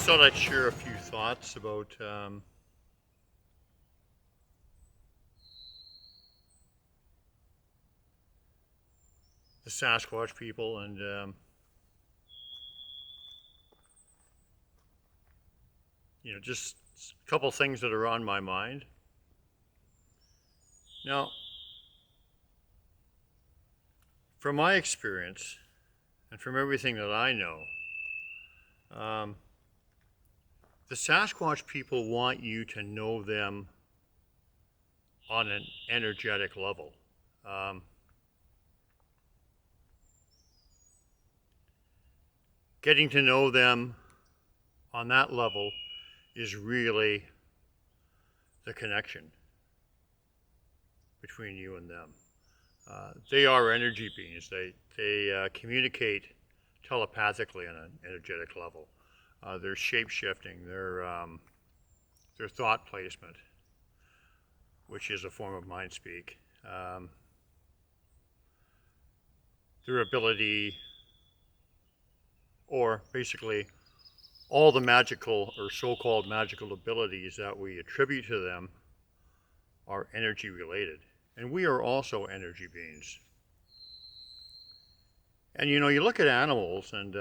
Just thought I'd share a few thoughts about the Sasquatch people and just a couple things that are on my mind. Now, from my experience and from everything that I know, um, the Sasquatch people want you to know them on an energetic level. Um, Getting to know them on that level is really the connection between you and them. They are energy beings. They communicate telepathically on an energetic level. Their shape shifting, their thought placement, which is a form of mind speak, their ability, or basically all the magical or so-called magical abilities that we attribute to them are energy related. And we are also energy beings. And you look at animals and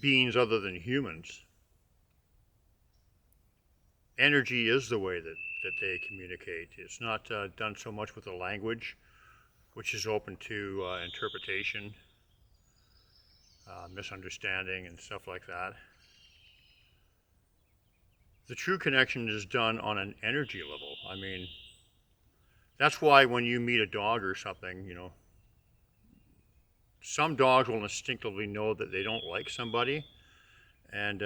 beings other than humans, energy is the way that they communicate. It's not done so much with the language, which is open to interpretation, misunderstanding, and stuff like that. The true connection is done on an energy level. I mean, that's why when you meet a dog or something, some dogs will instinctively know that they don't like somebody, and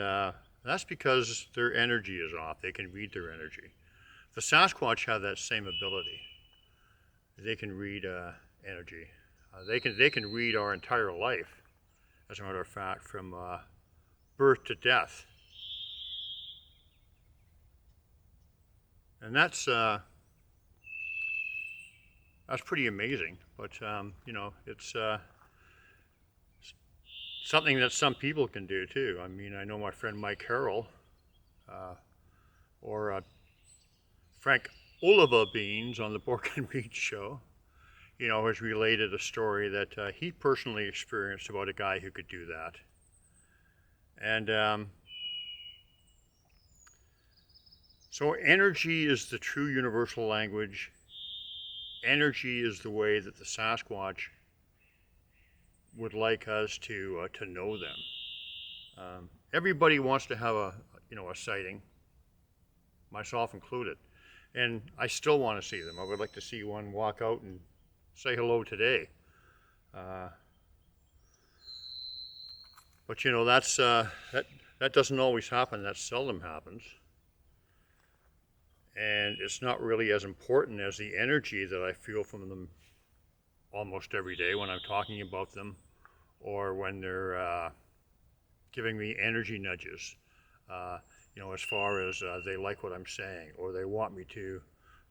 that's because their energy is off. They can read their energy. The Sasquatch have that same ability. They can read energy. They can read our entire life, as a matter of fact, from birth to death. And that's pretty amazing. But it's something that some people can do too. I mean, I know my friend Mike Carroll, or Frank Oliver Beans on the Bork and Reed show, has related a story that he personally experienced about a guy who could do that. And so energy is the true universal language. Energy is the way that the Sasquatch would like us to know them. Everybody wants to have a sighting, myself included, and I still want to see them. I would like to see one walk out and say hello today. But that's that doesn't always happen. That seldom happens. And it's not really as important as the energy that I feel from them almost every day when I'm talking about them, or when they're giving me energy nudges, as far as they like what I'm saying, or they want me to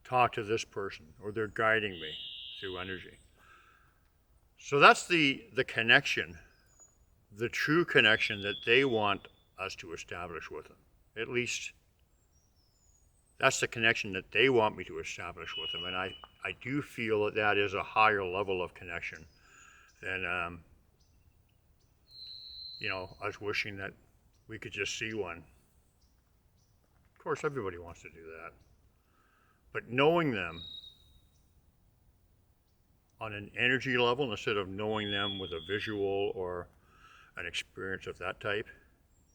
talk to this person, or they're guiding me through energy. So that's the connection, the true connection that they want us to establish with them. At least that's the connection that they want me to establish with them. And I do feel that that is a higher level of connection than, us wishing that we could just see one. Of course, everybody wants to do that. But knowing them on an energy level, instead of knowing them with a visual or an experience of that type,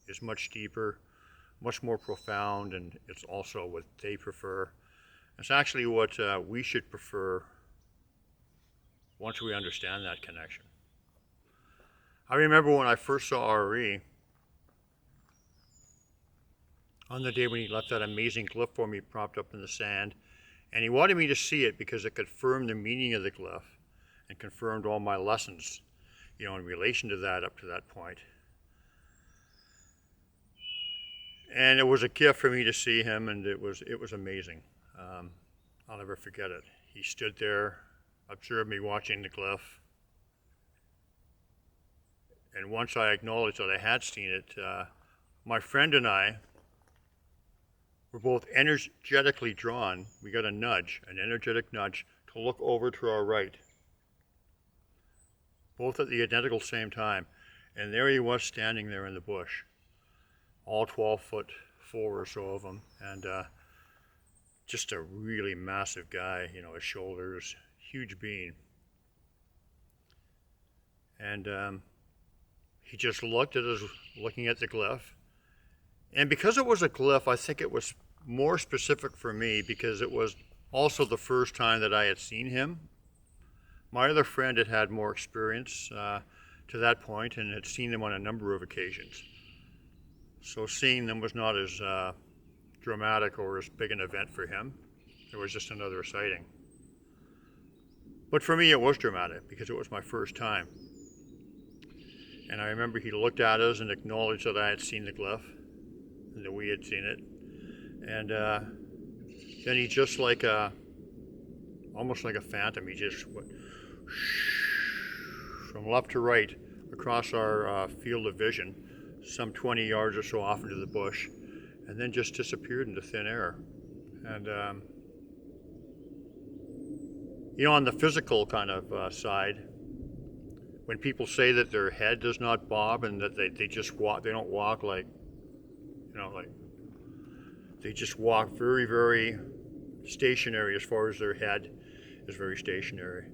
is much deeper, much more profound, and it's also what they prefer. It's actually what we should prefer once we understand that connection. I remember when I first saw RE, on the day when he left that amazing glyph for me propped up in the sand, and he wanted me to see it because it confirmed the meaning of the glyph and confirmed all my lessons, in relation to that up to that point. And it was a gift for me to see him, and it was amazing. I'll never forget it. He stood there, observed me watching the glyph, And once I acknowledged that I had seen it, my friend and I were both energetically drawn. We got a nudge, an energetic nudge, to look over to our right, both at the identical same time. And there he was standing there in the bush, all 12 foot 4 or so of him, and just a really massive guy, you know, his shoulders, huge being. And he just looked at us, looking at the glyph. And because it was a glyph, I think it was more specific for me because it was also the first time that I had seen him. My other friend had had more experience to that point and had seen them on a number of occasions. So seeing them was not as dramatic or as big an event for him. It was just another sighting. But for me it was dramatic because it was my first time. And I remember he looked at us and acknowledged that I had seen the glyph and that we had seen it. And then he just like almost like a phantom, he just went from left to right across our field of vision, some 20 yards or so off into the bush, and then just disappeared into thin air. And you know, on the physical kind of side, when people say that their head does not bob and that they just walk, they don't walk like, you know, like they just walk very, very stationary as far as their head is very stationary.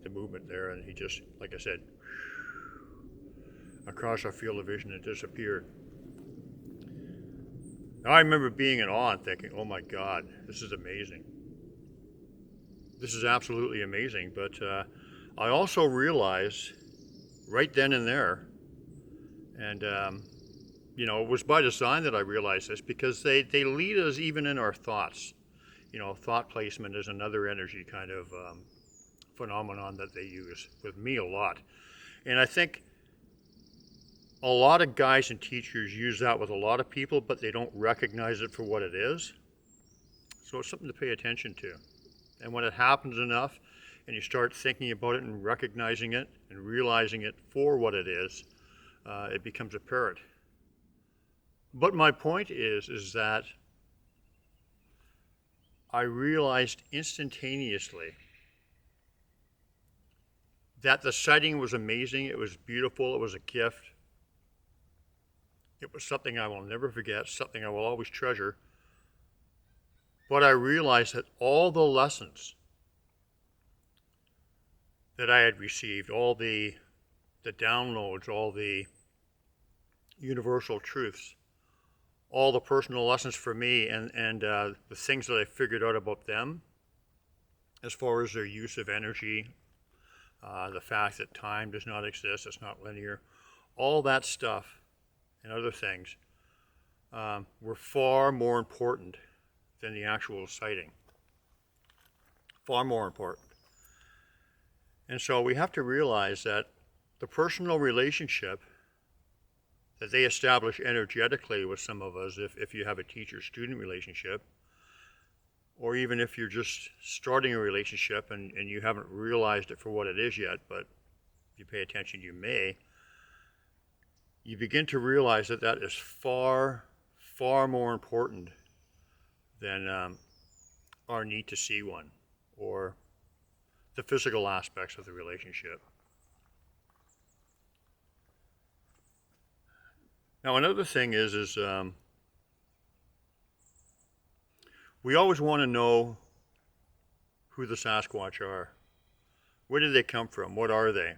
The movement there, and he just, like I said, across our field of vision and disappeared. Now I remember being in awe and thinking, oh my God, this is amazing. This is absolutely amazing. But I also realized right then and there, and you know, it was by design that I realized this because they lead us even in our thoughts. You know, thought placement is another energy kind of phenomenon that they use with me a lot. And I think a lot of guides and teachers use that with a lot of people, but they don't recognize it for what it is. So it's something to pay attention to. And when it happens enough and you start thinking about it and recognizing it and realizing it for what it is, it becomes apparent. But my point is that I realized instantaneously that the sighting was amazing, it was beautiful, it was a gift. It was something I will never forget, something I will always treasure. But I realized that all the lessons that I had received, all the downloads, all the universal truths, all the personal lessons for me and the things that I figured out about them as far as their use of energy, the fact that time does not exist, it's not linear, all that stuff and other things were far more important than the actual sighting. Far more important. And so we have to realize that the personal relationship that they establish energetically with some of us, if you have a teacher-student relationship, or even if you're just starting a relationship and you haven't realized it for what it is yet, but if you pay attention, you may, you begin to realize that that is far, far more important than our need to see one or the physical aspects of the relationship. Now, another thing is we always want to know who the Sasquatch are. Where did they come from? What are they?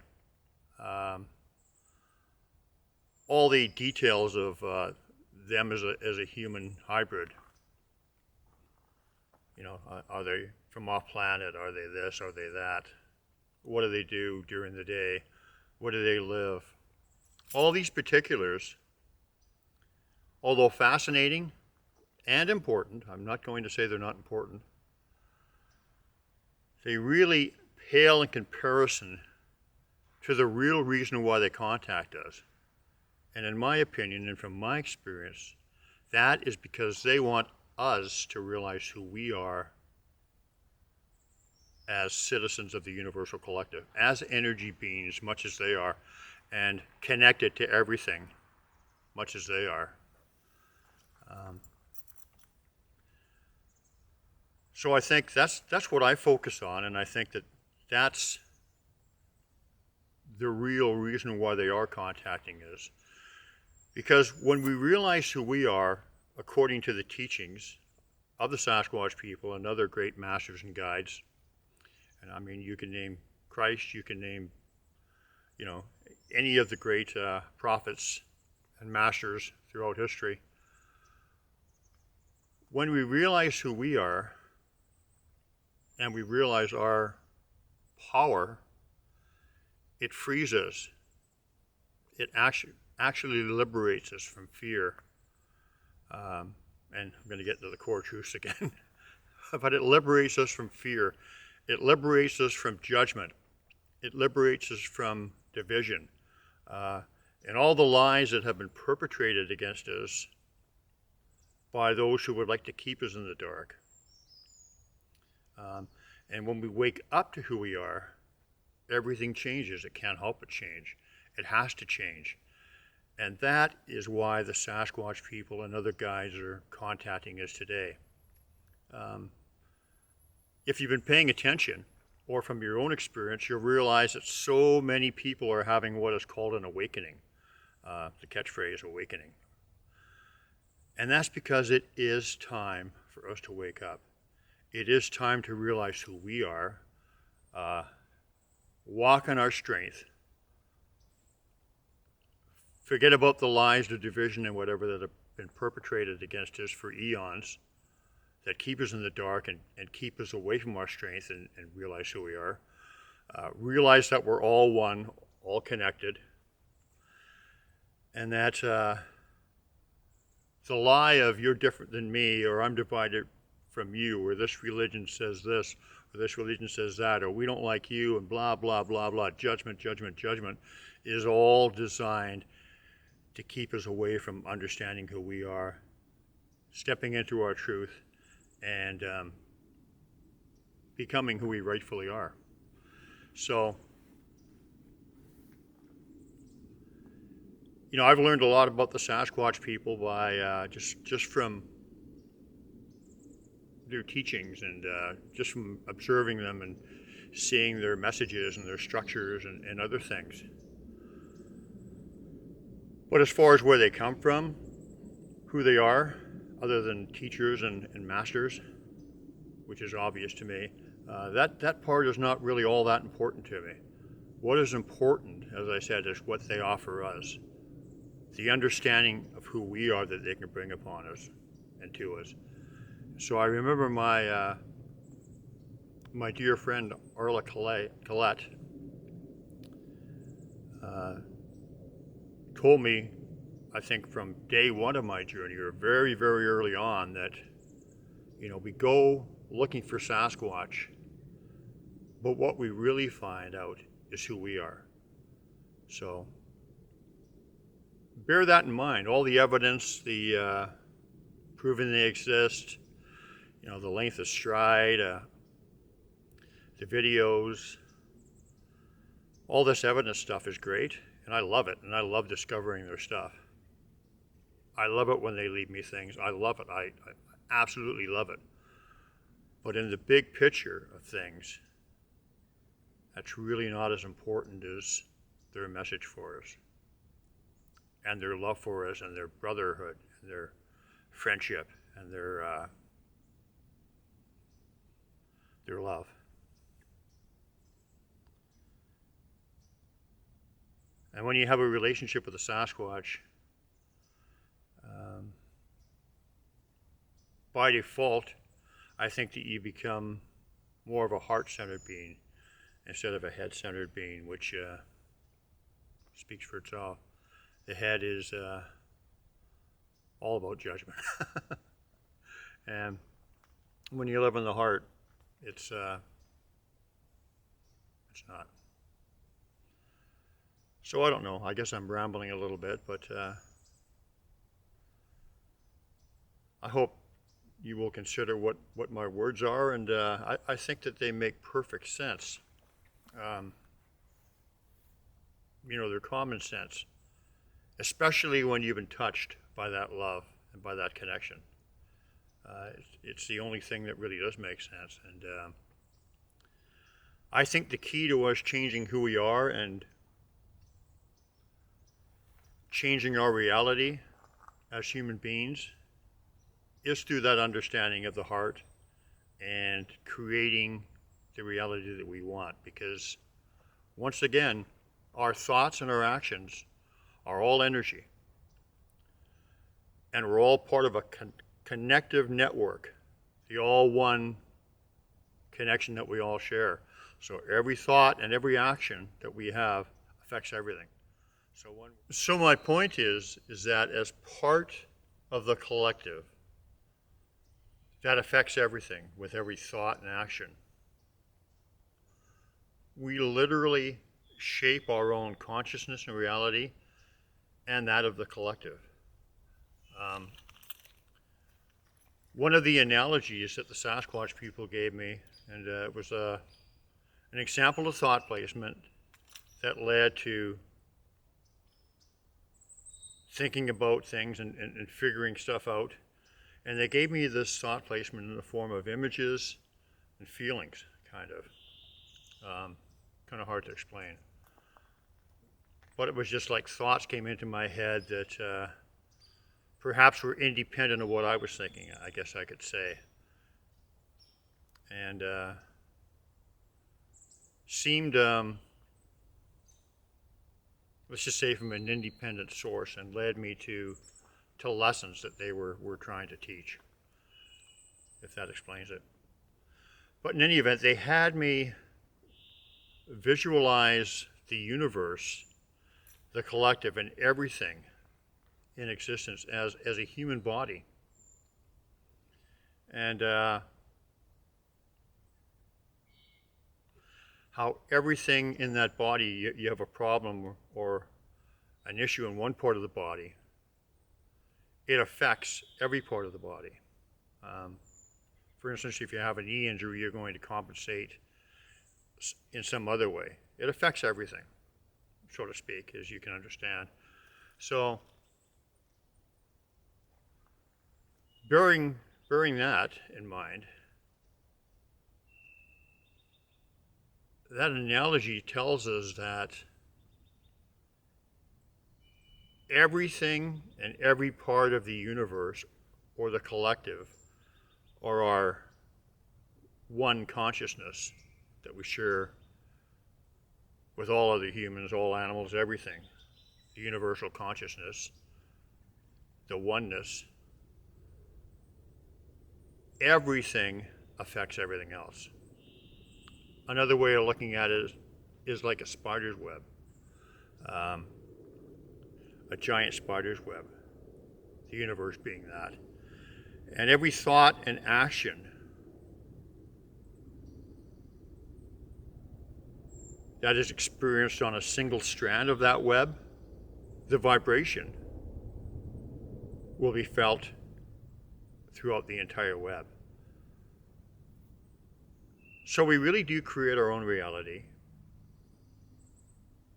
All the details of them as a human hybrid. You know, are they from off planet? Are they this? Are they that? What do they do during the day? Where do they live? All these particulars, although fascinating and important, I'm not going to say they're not important, they really pale in comparison to the real reason why they contact us. And in my opinion, and from my experience, that is because they want us to realize who we are as citizens of the universal collective, as energy beings, much as they are, and connected to everything, much as they are. So I think that's what I focus on, and I think that's the real reason why they are contacting us. Because when we realize who we are, according to the teachings of the Sasquatch people and other great masters and guides, and I mean, you can name Christ, you can name, any of the great prophets and masters throughout history. When we realize who we are, and we realize our power, it frees us. It actually liberates us from fear. And I'm going to get into the core truths again. But it liberates us from fear. It liberates us from judgment. It liberates us from division. And all the lies that have been perpetrated against us by those who would like to keep us in the dark. And when we wake up to who we are, everything changes. It can't help but change. It has to change. And that is why the Sasquatch people and other guides are contacting us today. If you've been paying attention, or from your own experience, you'll realize that so many people are having what is called an awakening, the catchphrase awakening. And that's because it is time for us to wake up. It is time to realize who we are, walk in our strength, forget about the lies, the division, and whatever that have been perpetrated against us for eons, that keep us in the dark and keep us away from our strength, and realize who we are. Realize that we're all one, all connected, and that the lie of you're different than me, or I'm divided from you, or this religion says this, or this religion says that, or we don't like you, and blah, blah, blah, blah, judgment, judgment, judgment, is all designed to keep us away from understanding who we are, stepping into our truth, and becoming who we rightfully are. So, I've learned a lot about the Sasquatch people by just from their teachings, and just from observing them and seeing their messages and their structures and other things. But as far as where they come from, who they are, other than teachers and masters, which is obvious to me, that part is not really all that important to me. What is important, as I said, is what they offer us. The understanding of who we are that they can bring upon us and to us. So I remember my dear friend Arla Collette told me, I think from day one of my journey, or very, very early on, that we go looking for Sasquatch, but what we really find out is who we are. So bear that in mind. All the evidence, the proving they exist, the length of stride, the videos, all this evidence stuff is great, and I love it, and I love discovering their stuff. I love it when they leave me things. I love it. I absolutely love it. But in the big picture of things, that's really not as important as their message for us, and their love for us, and their brotherhood, and their friendship, and their love. And when you have a relationship with a Sasquatch, by default, I think that you become more of a heart-centered being instead of a head-centered being, which speaks for itself. The head is all about judgment. And when you live in the heart, it's not. So I don't know. I guess I'm rambling a little bit, but I hope you will consider what my words are, and I think that they make perfect sense. their common sense, especially when you've been touched by that love and by that connection. It's the only thing that really does make sense. And I think the key to us changing who we are and changing our reality as human beings is through that understanding of the heart and creating the reality that we want. Because once again, our thoughts and our actions are all energy. And we're all part of a connective network, the all one connection that we all share. So every thought and every action that we have affects everything. So my point is that as part of the collective, that affects everything with every thought and action. We literally shape our own consciousness and reality and that of the collective. One of the analogies that the Sasquatch people gave me, and it was an example of thought placement that led to thinking about things and figuring stuff out. And they gave me this thought placement in the form of images and feelings, kind of hard to explain. But it was just like thoughts came into my head that perhaps were independent of what I was thinking, I guess I could say. And seemed, let's just say, from an independent source, and led me to lessons that they were trying to teach, if that explains it. But in any event, they had me visualize the universe, the collective, and everything in existence as a human body. And how everything in that body, you have a problem or an issue in one part of the body, it affects every part of the body. For instance, if you have a knee injury, you're going to compensate in some other way. It affects everything, so to speak, as you can understand. So, bearing that in mind, that analogy tells us that everything and every part of the universe or the collective or our one consciousness that we share with all other humans, all animals, everything, the universal consciousness, the oneness, everything affects everything else. Another way of looking at it is like a spider's web. A giant spider's web, the universe being that. And every thought and action that is experienced on a single strand of that web, the vibration will be felt throughout the entire web. So we really do create our own reality.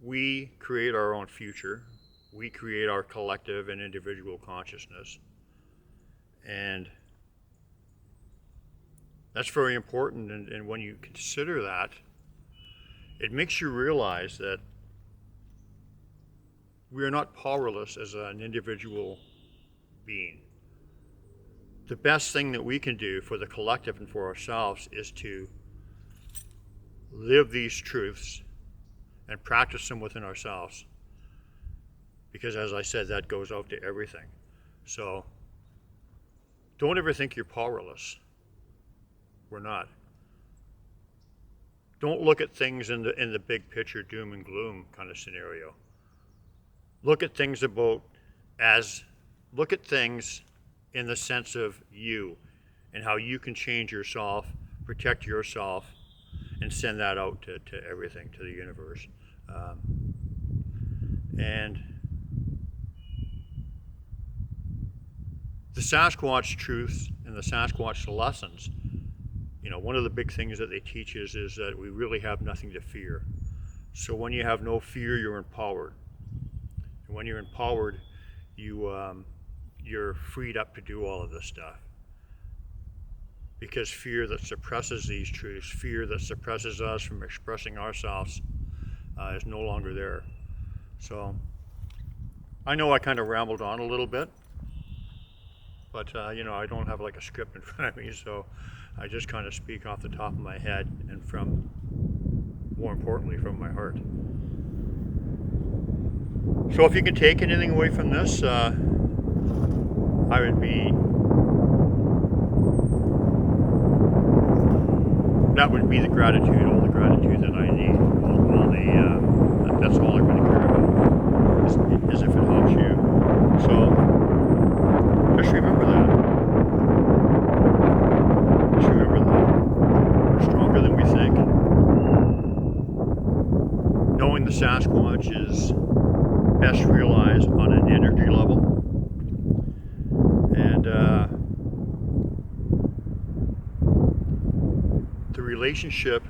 We create our own future. We create our collective and individual consciousness. And that's very important. And when you consider that, it makes you realize that we are not powerless as an individual being. The best thing that we can do for the collective and for ourselves is to live these truths and practice them within ourselves. Because as I said, that goes out to everything. So don't ever think you're powerless. We're not. Don't look at things in the big picture, doom and gloom kind of scenario. Look at things look at things in the sense of you and how you can change yourself, protect yourself, and send that out to everything, to the universe. And the Sasquatch truths and the Sasquatch lessons, one of the big things that they teach is that we really have nothing to fear. So when you have no fear, you're empowered. And when you're empowered, you're freed up to do all of this stuff. Because fear that suppresses these truths, fear that suppresses us from expressing ourselves, is no longer there. So I know I kind of rambled on a little bit, but I don't have like a script in front of me, so I just kind of speak off the top of my head and more importantly, from my heart. So if you can take anything away from this, I would be, that would be the gratitude, all the gratitude that I need, that's all I really care about, is if it helps you. So just remember that. Just remember that. We're stronger than we think. Knowing the Sasquatch is best realized on an energy level. And the relationship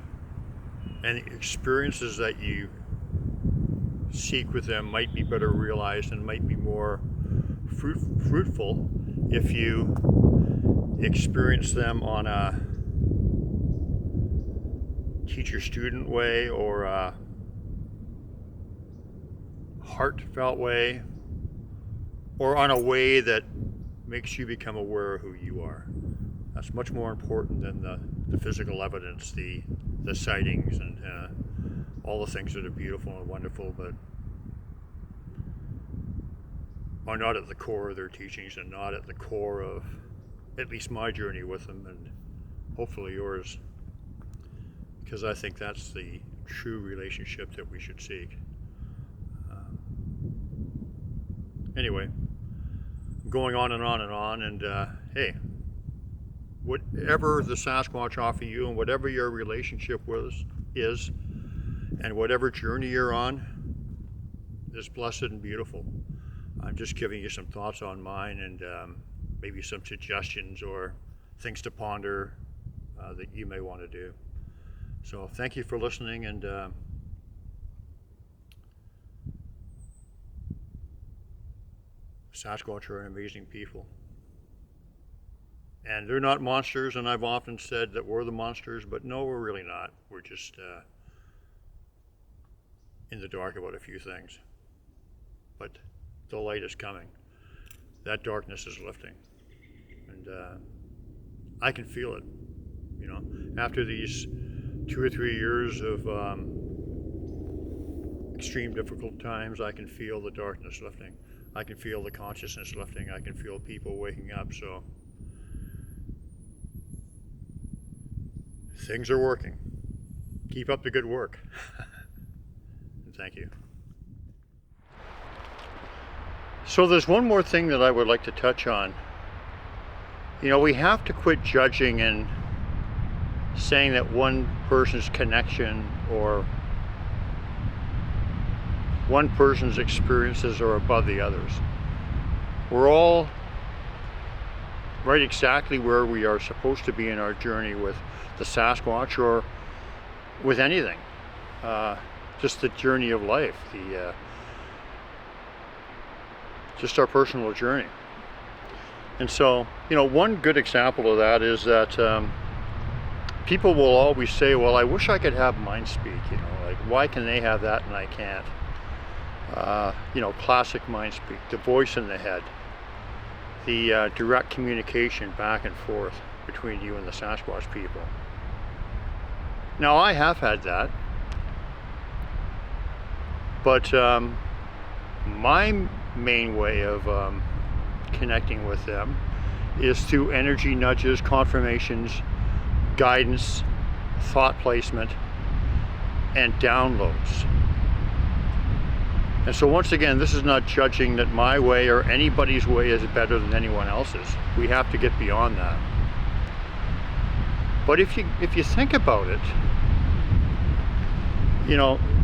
and the experiences that you seek with them might be better realized and might be more fruitful if you experience them on a teacher-student way or a heartfelt way, or on a way that makes you become aware of who you are. That's much more important than the physical evidence, the sightings and all the things that are beautiful and wonderful, but are not at the core of their teachings and not at the core of at least my journey with them, and hopefully yours, because I think that's the true relationship that we should seek. Anyway, I'm going on and on and on, and hey, whatever the Sasquatch offer you and whatever your relationship is, and whatever journey you're on is blessed and beautiful. I'm just giving you some thoughts on mine and maybe some suggestions or things to ponder that you may want to do. So thank you for listening, and Sasquatch are amazing people. And they're not monsters, and I've often said that we're the monsters, but no, we're really not. We're just in the dark about a few things. But the light is coming. That darkness is lifting. And I can feel it. After these 2 or 3 years of extreme difficult times, I can feel the darkness lifting. I can feel the consciousness lifting. I can feel people waking up. So things are working. Keep up the good work. And thank you. So there's one more thing that I would like to touch on. We have to quit judging and saying that one person's connection or one person's experiences are above the others. We're all right exactly where we are supposed to be in our journey with the Sasquatch or with anything. Just the journey of life, just our personal journey. And so, one good example of that is that people will always say, well, I wish I could have mind speak, like why can they have that and I can't? Classic mind speak, the voice in the head, the direct communication back and forth between you and the Sasquatch people. Now, I have had that, but my main way of connecting with them is through energy nudges, confirmations, guidance, thought placement, and downloads. And so once again, this is not judging that my way or anybody's way is better than anyone else's. We have to get beyond that. But if you think about it,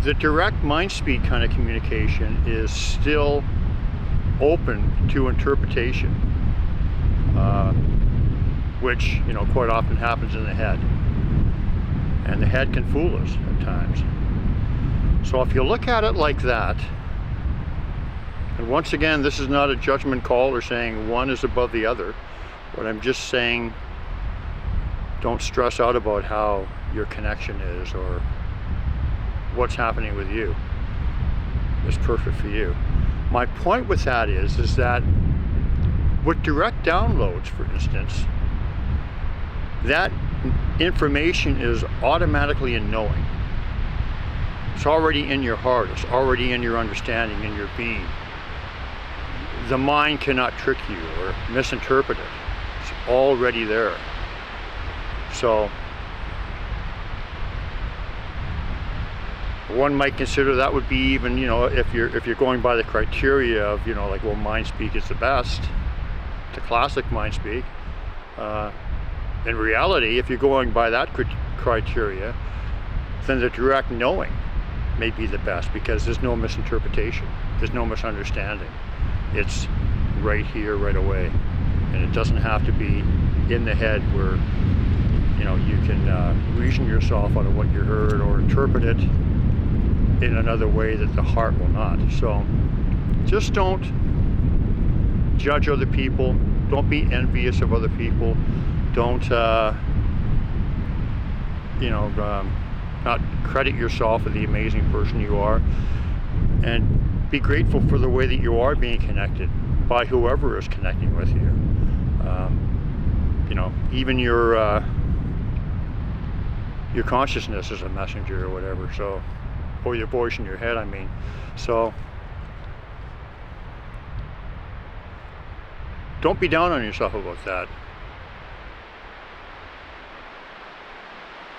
the direct mind speak kind of communication is still open to interpretation, which quite often happens in the head, and the head can fool us at times. So if you look at it like that, and once again, this is not a judgment call or saying one is above the other. What I'm just saying, don't stress out about how your connection is or what's happening with you. It's perfect for you. My point with that is that with direct downloads, for instance, that information is automatically in knowing. It's already in your heart. It's already in your understanding, in your being. The mind cannot trick you or misinterpret it. It's already there. So one might consider that would be even, if you're going by the criteria of, like, well, mind speak is the best, the classic mind speak. In reality, if you're going by that criteria, then the direct knowing may be the best, because there's no misinterpretation, there's no misunderstanding. It's right here, right away, and it doesn't have to be in the head where you can reason yourself out of what you heard or interpret it in another way that the heart will not. So just don't judge other people, don't be envious of other people, don't not credit yourself for the amazing person you are, and be grateful for the way that you are being connected by whoever is connecting with you. Even your consciousness is a messenger or whatever, so, or your voice in your head, I mean. So don't be down on yourself about that.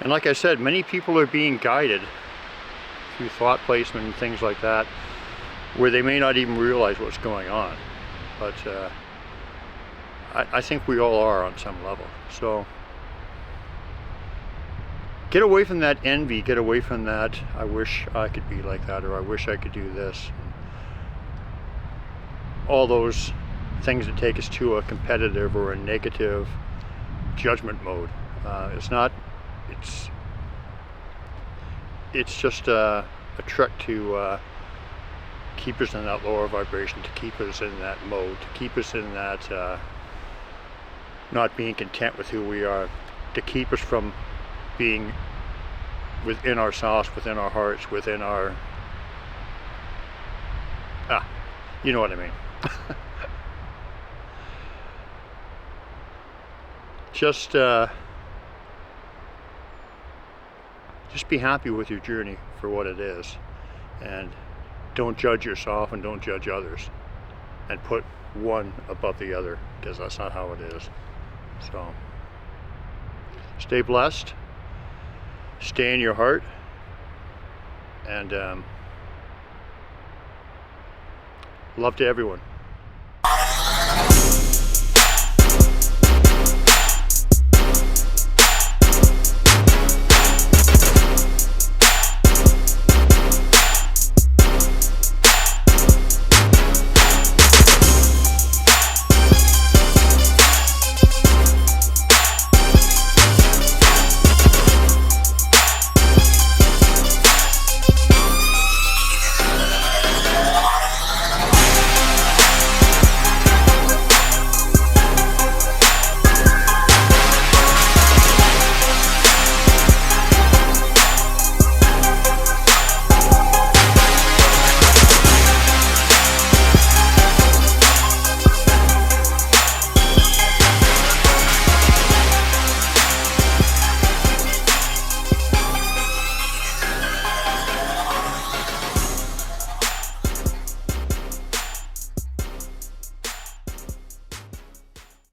And like I said, many people are being guided through thought placement and things like that, where they may not even realize what's going on. But I think we all are on some level. So get away from that envy, get away from that, I wish I could be like that, or I wish I could do this. All those things that take us to a competitive or a negative judgment mode. It's just a trick to keep us in that lower vibration, to keep us in that mode, to keep us in that not being content with who we are, to keep us from being within ourselves, within our hearts, within our you know what I mean. Just be happy with your journey for what it is, and don't judge yourself and don't judge others and put one above the other, because that's not how it is. So stay blessed, stay in your heart, and love to everyone.